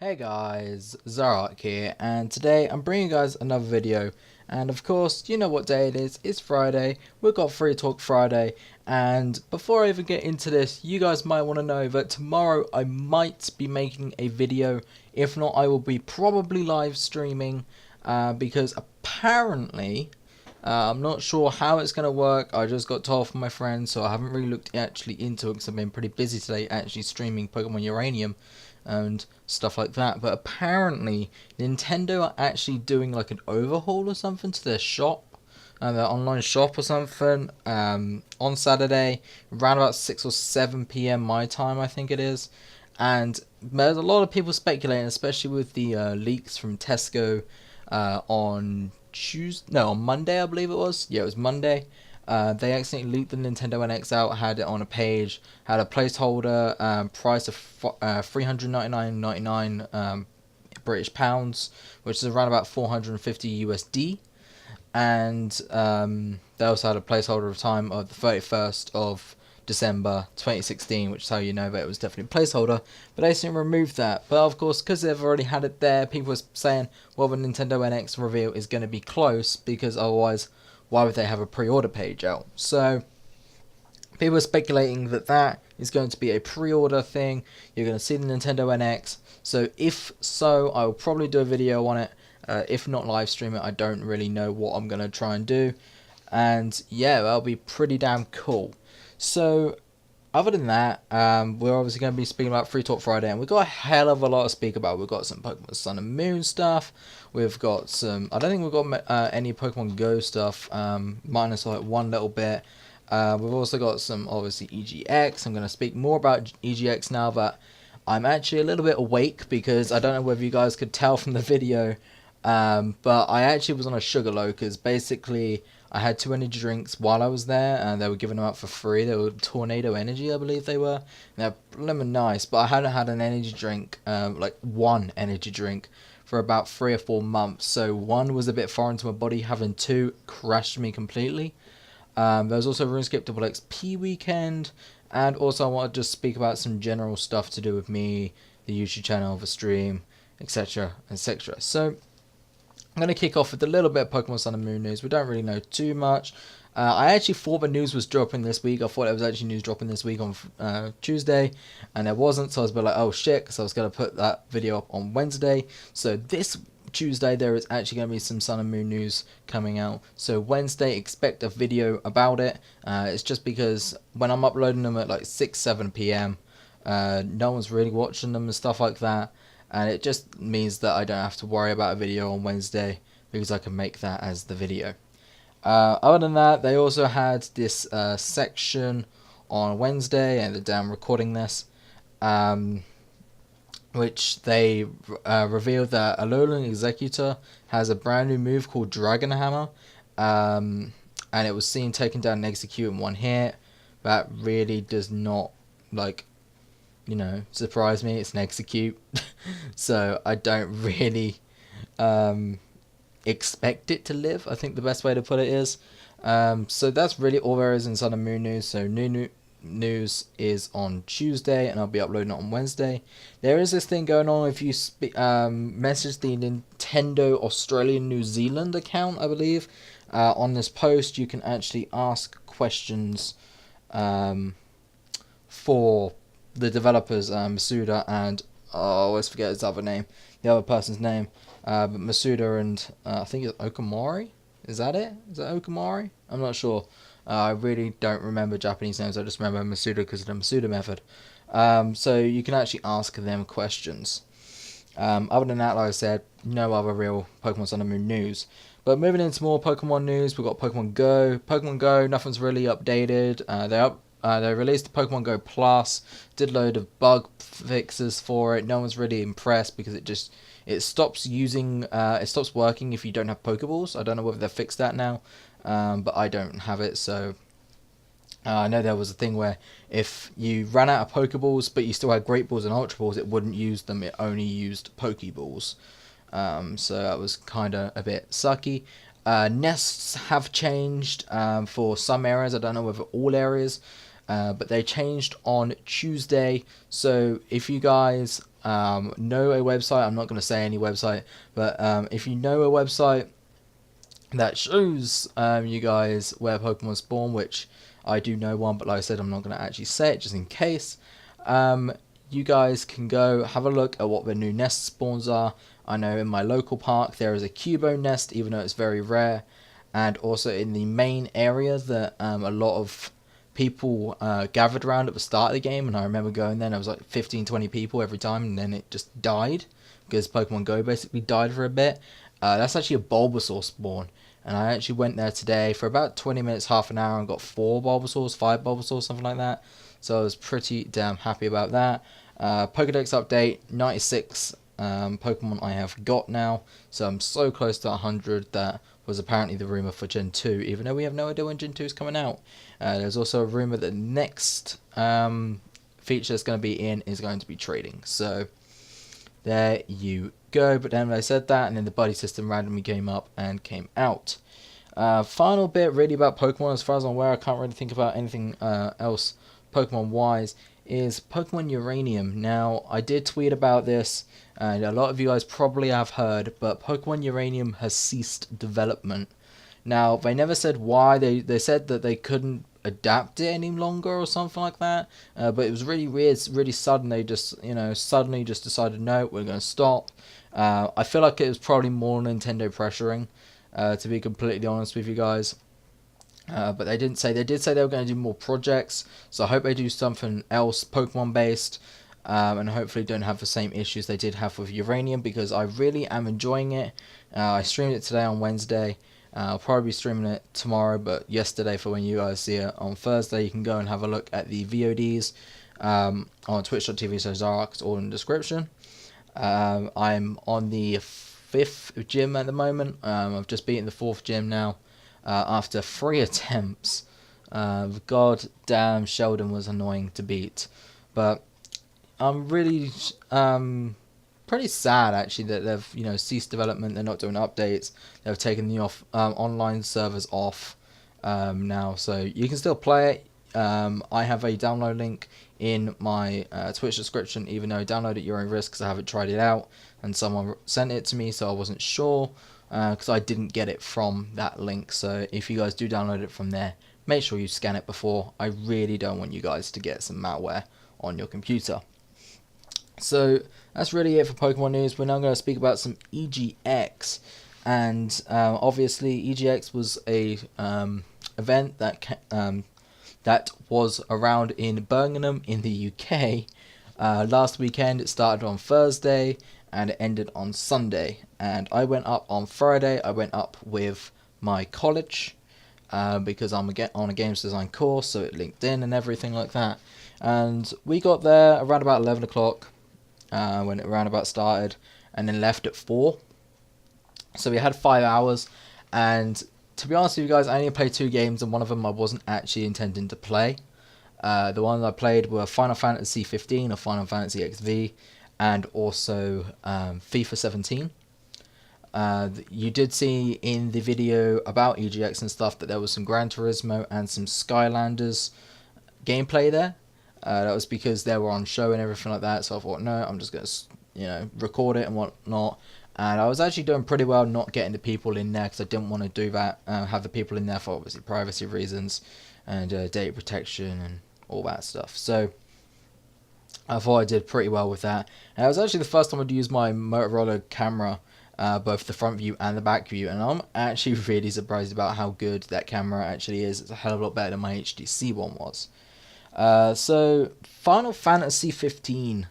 Hey guys, Zoroarrkk here, and today I'm bringing you guys another video. And of course, you know what day it is. It's Friday. We've got Free Talk Friday. And before I even get into this, you guys might want to know that tomorrow I might be making a video. If not, I will be probably live streaming because apparently I'm not sure how it's going to work. I just got told from my friend, so I haven't really looked actually into it because I've been pretty busy today actually streaming Pokemon Uranium and stuff like that. But apparently Nintendo are actually doing like an overhaul or something to their shop, their online shop or something, on Saturday around about 6 or 7 p.m. my time, I think it is. And there's a lot of people speculating, especially with the leaks from Tesco on on Monday, I believe it was. Yeah, it was Monday. They accidentally leaked the Nintendo NX out, had it on a page, had a placeholder price of $399.99 British pounds, which is around about 450 USD. And they also had a placeholder of time of the 31st of December 2016, which is how you know that it was definitely a placeholder. But they didn't remove that. But of course, because they've already had it there, people were saying, well, the Nintendo NX reveal is going to be close, because otherwise, why would they have a pre-order page out? So people are speculating that that is going to be a pre-order thing. You're going to see the Nintendo NX. So if so, I will probably do a video on it. If not live stream it, I don't really know what I'm going to try and do. And yeah, that'll be pretty damn cool. So other than that, we're obviously going to be speaking about Free Talk Friday, and we've got a hell of a lot to speak about. We've got some Pokemon Sun and Moon stuff. We've got some, I don't think we've got any Pokemon Go stuff, minus like one little bit. We've also got some, obviously, EGX. I'm going to speak more about EGX now that I'm actually a little bit awake, because I don't know whether you guys could tell from the video, but I actually was on a sugar low, because basically I had 2 energy drinks while I was there, and they were giving them out for free. They were Tornado Energy, I believe they were. And they're blooming nice, but I hadn't had an energy drink, like one energy drink, for about 3 or 4 months. So one was a bit foreign to my body. Having two crashed me completely. There was also RuneScape Double XP weekend, and also I want to just speak about some general stuff to do with me, the YouTube channel, the stream, etc., etc. So I'm going to kick off with a little bit of Pokemon Sun and Moon news. We don't really know too much. I actually thought the news was dropping this week. I thought it was actually news dropping this week on Tuesday, and it wasn't, so I was a bit like, oh shit, because I was going to put that video up on Wednesday. So this Tuesday there is actually going to be some Sun and Moon news coming out. So Wednesday, expect a video about it. It's just because when I'm uploading them at like 6, 7 p.m, no one's really watching them and stuff like that. And it just means that I don't have to worry about a video on Wednesday, because I can make that as the video. Other than that, they also had this section on Wednesday, and the day I'm recording this, which they revealed that Alolan Executor has a brand new move called Dragon Hammer, and it was seen taking down and execute in one hit. That really does not, like, surprise me. It's an execute, so I don't really expect it to live, I think the best way to put it is. So that's really all there is in Sun and Moon news. So new news is on Tuesday, and I'll be uploading it on Wednesday. There is this thing going on. If you message the Nintendo Australia New Zealand account, I believe, on this post, you can actually ask questions for the developers, Masuda and I always forget his other name, the other person's name, but Masuda and I think it's Okamori. Is that it? Is that Okamori? I'm not sure. I really don't remember Japanese names. I just remember Masuda because of the Masuda method. So you can actually ask them questions. Other than that, like I said, no other real Pokemon Sun and Moon news. But moving into more Pokemon news, we've got Pokemon Go. Pokemon Go, nothing's really updated. They released the Pokemon Go Plus, did a load of bug fixes for it. No one's really impressed, because it stops working if you don't have Pokeballs. I don't know whether they've fixed that now, but I don't have it, so I know there was a thing where if you ran out of Pokeballs but you still had Great Balls and Ultra Balls, it wouldn't use them. It only used Pokeballs. So that was kind of a bit sucky. Nests have changed for some areas. I don't know whether all areas. But they changed on Tuesday. So if you guys know a website, I'm not going to say any website, but if you know a website that shows you guys where Pokemon spawn, which I do know one, but like I said, I'm not going to actually say it just in case. You guys can go have a look at what the new nest spawns are. I know in my local park there is a Cubo nest, even though it's very rare, and also in the main area that a lot of people gathered around at the start of the game, and I remember going there and there was like 15-20 people every time, and then it just died because Pokemon Go basically died for a bit. That's actually a Bulbasaur spawn, and I actually went there today for about 20 minutes, half an hour, and got 4 Bulbasaurs, 5 Bulbasaurs, something like that. So I was pretty damn happy about that. Pokedex update, 96 Pokemon I have got now, so I'm so close to 100. That was apparently the rumour for Gen 2, even though we have no idea when Gen 2 is coming out. There's also a rumour that the next feature that's going to be in is going to be trading. So there you go. But then they said that, and then the buddy system randomly came up and came out. Final bit really about Pokemon, as far as I'm aware, I can't really think about anything else Pokemon wise, is Pokemon Uranium. Now, I did tweet about this, and a lot of you guys probably have heard, but Pokemon Uranium has ceased development. Now, they never said why. They said that they couldn't adapt it any longer or something like that, but it was really weird, really sudden. They just, suddenly just decided, no, we're going to stop. I feel like it was probably more Nintendo pressuring, to be completely honest with you guys. But they didn't say. They did say they were going to do more projects, so I hope they do something else Pokemon based, and hopefully don't have the same issues they did have with Uranium, because I really am enjoying it. I streamed it today on Wednesday. I'll probably be streaming it tomorrow, but yesterday for when you guys see it on Thursday. You can go and have a look at the VODs on twitch.tv/Zoroarrkk. It's all in the description. I'm on the 5th gym at the moment. I've just beaten the 4th gym now. After 3 attempts. God damn, Sheldon was annoying to beat. But I'm really pretty sad actually that they've ceased development. They're not doing updates. They've taken the online servers off now, so you can still play it. I have a download link in my Twitch description, even though download at your own risk, because I haven't tried it out and someone sent it to me, so I wasn't sure. Because I didn't get it from that link. So if you guys do download it from there, make sure you scan it before. I really don't want you guys to get some malware on your computer. So that's really it for Pokemon news. We're now going to speak about some EGX, and obviously EGX was a event that was around in Birmingham in the UK last weekend. It started on Thursday and it ended on Sunday, and I went up on Friday. I went up with my college because I'm on a games design course, so it linked in and everything like that. And we got there around about 11 o'clock when it around about started, and then left at 4. So we had 5 hours, and to be honest with you guys, I only played 2 games, and one of them I wasn't actually intending to play. The ones I played were Final Fantasy 15 or Final Fantasy XV, and also FIFA 17. You did see in the video about EGX and stuff that there was some Gran Turismo and some Skylanders gameplay there. That was because they were on show and everything like that, so I thought, no, I'm just going to record it and whatnot. And I was actually doing pretty well not getting the people in there, because I didn't want to do that, have the people in there for obviously privacy reasons and data protection and all that stuff. So I thought I did pretty well with that. And it was actually the first time I'd used my Motorola camera, both the front view and the back view, and I'm actually really surprised about how good that camera actually is. It's a hell of a lot better than my HTC one was. So Final Fantasy 15.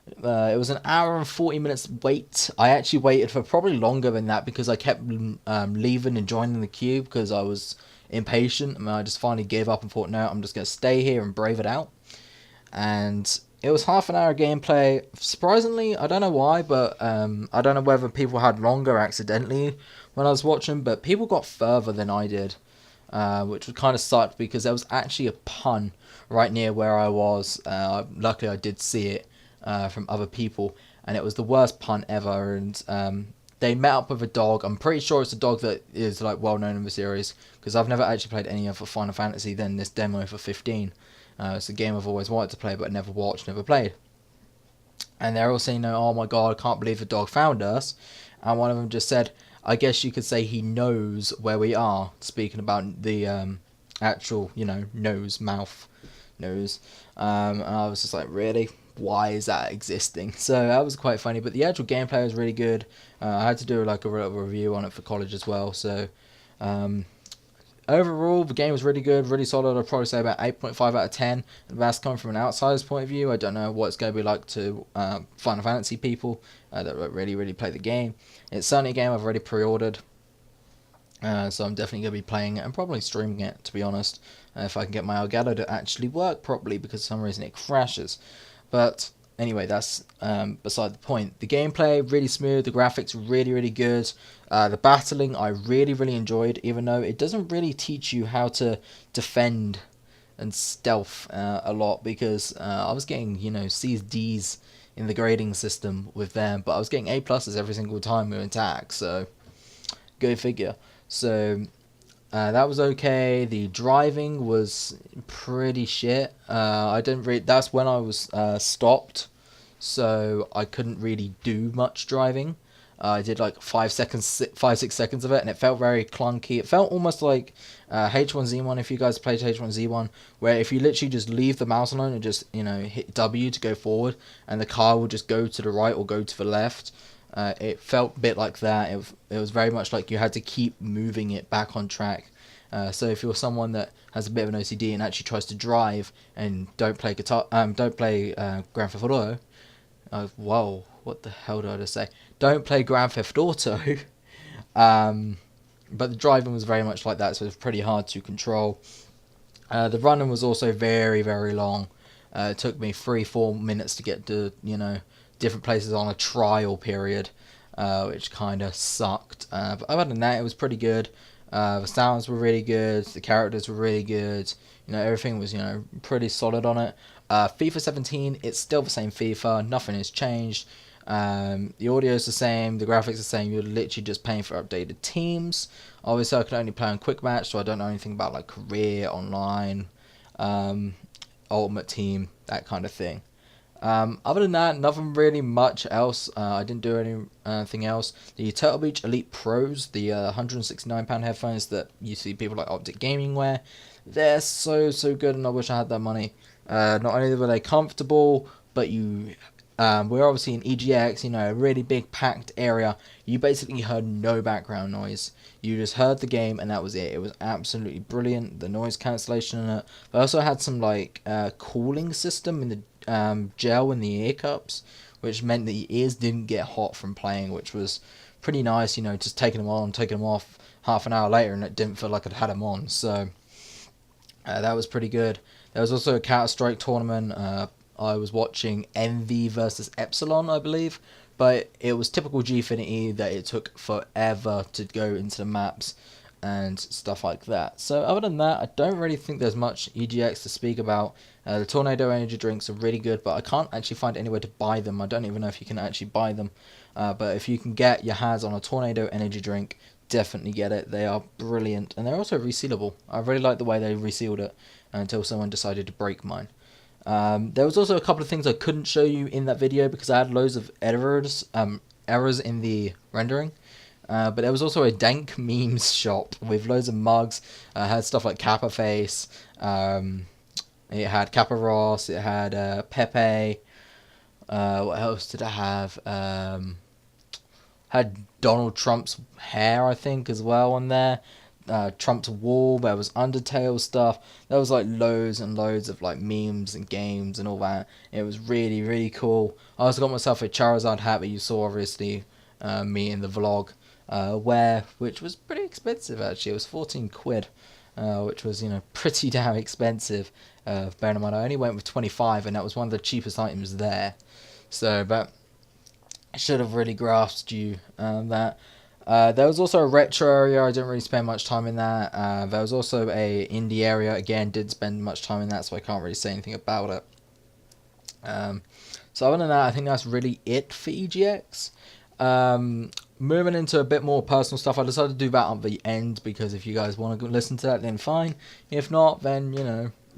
It was an hour and 40 minutes wait. I actually waited for probably longer than that, because I kept leaving and joining the queue because I was impatient. I just finally gave up and thought, no, I'm just going to stay here and brave it out. And it was half an hour gameplay. Surprisingly, I don't know why, but I don't know whether people had longer accidentally when I was watching, but people got further than I did, which kind of sucked, because there was actually a pun right near where I was. Luckily, I did see it from other people, and it was the worst pun ever. And they met up with a dog. I'm pretty sure it's a dog that is like well known in the series, because I've never actually played any other Final Fantasy than this demo for 15. It's a game I've always wanted to play, but never watched, never played. and they're all saying, "Oh my god, I can't believe the dog found us." And one of them just said, "I guess you could say he knows where we are." Speaking about the actual, nose, mouth, nose. And I was just like, really? Why is that existing? So that was quite funny. But the actual gameplay was really good. I had to do like a little review on it for college as well. So um, overall, the game was really good, really solid. I'd probably say about 8.5 out of 10. And that's coming from an outsider's point of view. I don't know what it's going to be like to Final Fantasy people that really play the game. It's certainly a game I've already pre-ordered. So I'm definitely going to be playing it and probably streaming it, to be honest, if I can get my Elgato to actually work properly, because for some reason it crashes. But anyway, that's beside the point. The gameplay, really smooth, the graphics, really good. The battling, I really enjoyed, even though it doesn't really teach you how to defend and stealth a lot, because I was getting, C's, D's in the grading system with them, but I was getting A pluses every single time we attack, so go figure. So that was okay. The driving was pretty shit. I didn't really. That's when I was stopped, so I couldn't really do much driving. I did like 5 seconds, 6 seconds of it, and it felt very clunky. It felt almost like H1Z1. If you guys played H1Z1, where if you literally just leave the mouse alone and just hit W to go forward, and the car will just go to the right or go to the left. It felt a bit like that. It was very much like you had to keep moving it back on track. So if you're someone that has a bit of an OCD and actually tries to drive and don't play Grand Theft Auto, whoa, what the hell did I just say? Don't play Grand Theft Auto. But the driving was very much like that, so it was pretty hard to control. The running was also very long. It took me 3-4 minutes to get to different places on a trial period, which kind of sucked. But other than that, it was pretty good. The sounds were really good. The characters were really good. Everything was pretty solid on it. FIFA 17, it's still the same FIFA. Nothing has changed. The audio is the same. The graphics are the same. You're literally just paying for updated teams. Obviously, I can only play on quick match, so I don't know anything about like career, online, ultimate team, that kind of thing. Other than that, nothing really much else. I didn't do anything else. The Turtle Beach Elite Pros, the £169 headphones that you see people like Optic Gaming wear, they're so good, and I wish I had that money. Not only were they comfortable, but we're obviously in EGX, a really big packed area. You basically heard no background noise. You just heard the game, and that was it. It was absolutely brilliant. The noise cancellation in it. They also had some cooling system in the gel in the ear cups, which meant that your ears didn't get hot from playing, which was pretty nice. Just taking them on, taking them off half an hour later, and it didn't feel like I'd had them on. So that was pretty good. There was also a Counter-Strike tournament. I was watching Envy versus Epsilon, I believe, but it was typical Gfinity that it took forever to go into the maps and stuff like that. So other than that, I don't really think there's much EGX to speak about. The Tornado energy drinks are really good, but I can't actually find anywhere to buy them. I don't even know if you can actually buy them. But if you can get your hands on a Tornado energy drink, definitely get it. They are brilliant, and they're also resealable. I really like the way they resealed it until someone decided to break mine. There was also a couple of things I couldn't show you in that video because I had loads of errors in the rendering. But there was also a dank memes shop with loads of mugs. Had stuff like Kappa Face. It had Kappa Ross. It had Pepe. What else did I have? Had Donald Trump's hair, I think, as well on there. Trump's wall. There was Undertale stuff. There was loads and loads of memes and games and all that. It was really cool. I also got myself a Charizard hat that you saw obviously me in the vlog wear, which was pretty expensive actually. It was 14 quid, which was pretty damn expensive. Bearing in mind I only went with 25, and that was one of the cheapest items there. So, but I should have really grasped you that. There was also a retro area. I didn't really spend much time in that. There was also a indie area. Again, didn't spend much time in that, so I can't really say anything about it. So other than that, I think that's really it for EGX. Moving into a bit more personal stuff, I decided to do that at the end because if you guys want to listen to that, then fine. If not, then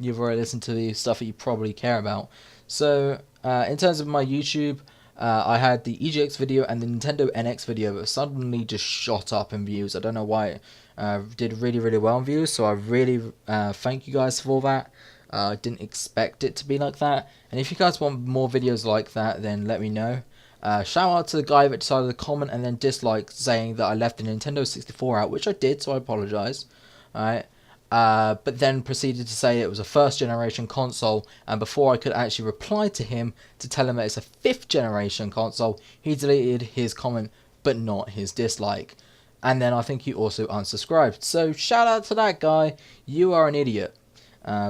you've already listened to the stuff that you probably care about. So in terms of my YouTube, I had the EGX video and the Nintendo NX video that suddenly just shot up in views. I don't know why it did really well in views, so I really thank you guys for that. I didn't expect it to be like that, and if you guys want more videos like that, then let me know. Shout out to the guy that decided to comment and then dislike, saying that I left the Nintendo 64 out, which I did, so I apologise. Alright. But then proceeded to say it was a first generation console, and before I could actually reply to him to tell him that it's a 5th generation console, he deleted his comment but not his dislike. And then I think he also unsubscribed. So shout out to that guy, you are an idiot.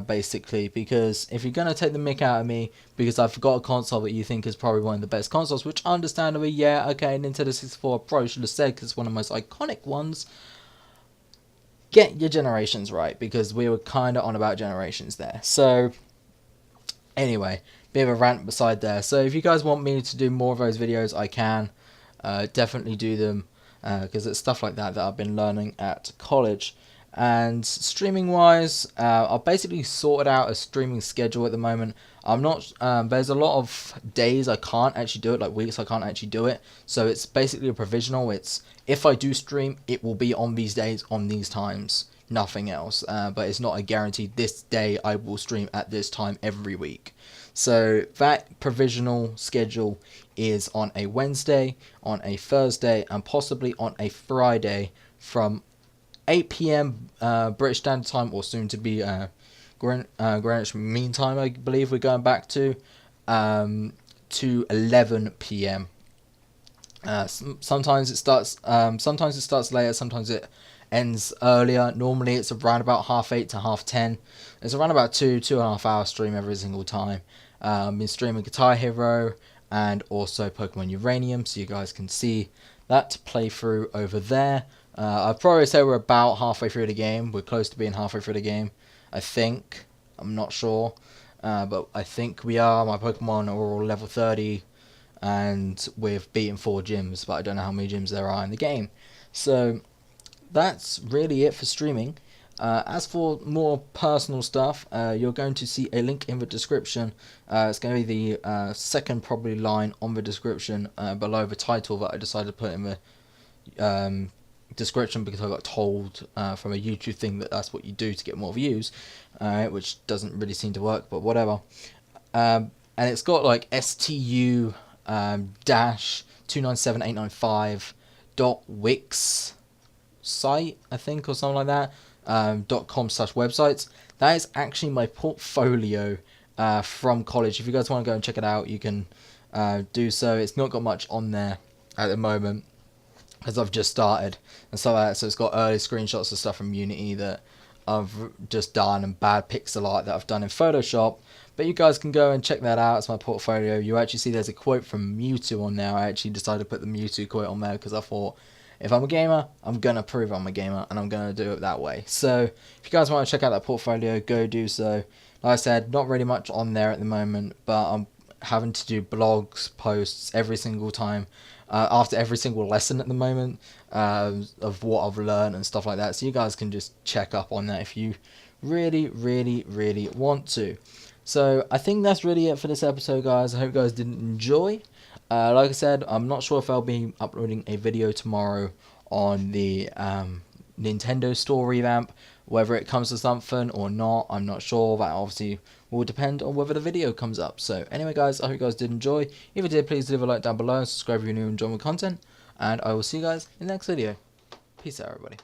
Basically, because if you're going to take the mick out of me because I've got a console that you think is probably one of the best consoles, which understandably, yeah, okay, Nintendo 64 Pro should have said because it's one of the most iconic ones, get your generations right, because we were kind of on about generations there. So anyway, bit of a rant beside there. So if you guys want me to do more of those videos, I can definitely do them, because it's stuff like that that I've been learning at college. And streaming wise, I've basically sorted out a streaming schedule at the moment. I'm not there's a lot of days I can't actually do it, like weeks I can't actually do it, so it's basically a provisional. It's if I do stream, it will be on these days, on these times, nothing else. But it's not a guarantee this day I will stream at this time every week. So that provisional schedule is on a Wednesday, on a Thursday, and possibly on a Friday from 8 p.m. British Standard Time, or soon to be Greenwich Mean Time, I believe we're going back to 11 p.m. Sometimes it starts later, sometimes it ends earlier. Normally it's around about 8:30 to 10:30. It's around about 2.5 hour stream every single time. Been streaming Guitar Hero and also Pokemon Uranium, so you guys can see that playthrough over there. I'd probably say we're about halfway through the game. We're close to being halfway through the game, I think. I'm not sure, but I think we are. My Pokemon are all level 30, and we've beaten 4 gyms, but I don't know how many gyms there are in the game. So that's really it for streaming. As for more personal stuff, you're going to see a link in the description. It's going to be the second probably line on the description below the title that I decided to put in the description, because I got told from a YouTube thing that that's what you do to get more views, which doesn't really seem to work, but whatever. And it's got like STU dash 297895.wix site, I think, or something like that, .com/websites. That is actually my portfolio from college. If you guys want to go and check it out, you can do so. It's not got much on there at the moment, because I've just started and stuff like that. So it's got early screenshots of stuff from Unity that I've just done, and bad pixel art that I've done in Photoshop. But you guys can go and check that out. It's my portfolio. You actually see there's a quote from Mewtwo on there. I actually decided to put the Mewtwo quote on there because I thought, if I'm a gamer, I'm going to prove I'm a gamer, and I'm going to do it that way. So if you guys want to check out that portfolio, go do so. Like I said, not really much on there at the moment, but I'm having to do blogs, posts every single time, after every single lesson at the moment, of what I've learned and stuff like that. So you guys can just check up on that if you really want to. So I think that's really it for this episode, guys. I hope you guys did enjoy. Like I said, I'm not sure if I'll be uploading a video tomorrow on the Nintendo store revamp. Whether it comes to something or not, I'm not sure. That obviously will depend on whether the video comes up. So anyway, guys, I hope you guys did enjoy. If you did, please leave a like down below and subscribe if you're new and enjoy my content. And I will see you guys in the next video. Peace out, everybody.